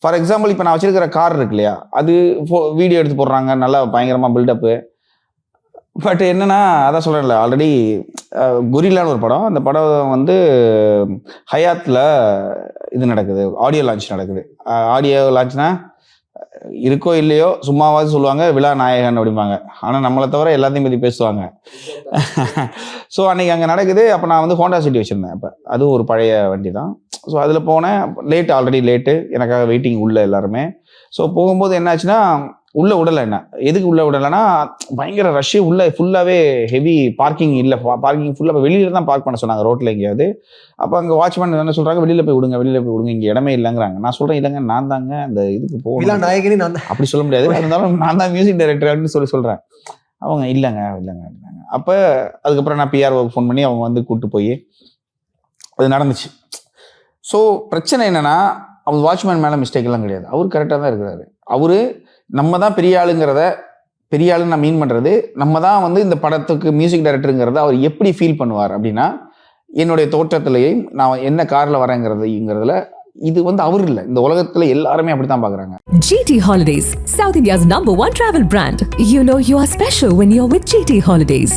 For example இப்போ நான் வச்சிருக்கிற கார் இருக்கு இல்லையா, அது வீடியோ எடுத்து போடுறாங்க, நல்லா பயங்கரமாக பில்டப்பு. பட் என்னன்னா, அதான் சொல்கிறேன்ல ஆல்ரெடி கொரில்லான்னு ஒரு படம். அந்த படம் வந்து ஹயாத்தில் இது நடக்குது, ஆடியோ லான்ச் நடக்குது. ஆடியோ லான்ச்னா இருக்கோ இல்லையோ சும்மாவாவது சொல்லுவாங்க விழா நாயகன் அப்படிம்பாங்க. ஆனால் நம்மளை தவிர எல்லாத்தையும் பற்றி பேசுவாங்க. ஸோ அன்றைக்கி அங்கே நடக்குது. அப்போ நான் வந்து ஹோண்டா சிட்டி வச்சுருந்தேன். அப்போ அதுவும் ஒரு பழைய வண்டி தான். ஸோ அதில் போனேன். ஆல்ரெடி லேட்டு, எனக்காக வெயிட்டிங் உள்ள எல்லாருமே. ஸோ போகும்போது என்னாச்சுன்னா, உள்ளே விடலை. என்ன எதுக்கு உள்ளே விடலைன்னா, பயங்கர ரஷ்ஷு. உள்ளே ஃபுல்லாகவே ஹெவி பார்க்கிங் இல்லை. பார்க்கிங் ஃபுல்லாக வெளியில் தான் பார்க் பண்ண சொன்னாங்க, ரோட்டில் எங்கேயாவது. அப்போ அங்கே வாட்ச்மேன் என்ன சொல்கிறாங்க, வெளியில் போய் விடுங்க, இங்கே இடமே இல்லைங்கிறாங்க. நான் சொல்கிறேன், இல்லைங்க நான் தாங்க அந்த இதுக்கு போகலாம், நாயகனே நான் தான். அப்படி சொல்ல முடியாது, இருந்தாலும் நான் தான் மியூசிக் டைரக்டர் அப்படின்னு சொல்கிறேன். அவங்க இல்லைங்க. அப்போ அதுக்கப்புறம் நான் பிஆர்ஓக்கு ஃபோன் பண்ணி அவங்க வந்து கூப்பிட்டு போய் அது நடந்துச்சு. ஸோ பிரச்சனை என்னென்னா, அவர் வாட்ச்மேன் மேலே மிஸ்டேக்கெல்லாம் கிடையாது. அவர் கரெக்டாக தான் இருக்கிறாரு. அவர் நம்ம தான் பெரிய ஆளுன்னு நான் மீன் பண்ணுறது, நம்ம தான் வந்து இந்த படத்துக்கு மியூசிக் டைரக்டருங்கிறத அவர் எப்படி ஃபீல் பண்ணுவார் அப்படின்னா, என்னுடைய தோற்றத்திலேயும் நான் என்ன காரில் வரேங்கிறதுல இது வந்து அவர் இல்லை, இந்த உலகத்தில் எல்லாருமே அப்படி தான் பார்க்குறாங்க. GT Holidays, South India's #1 travel brand. You know you are special when you're with GT Holidays.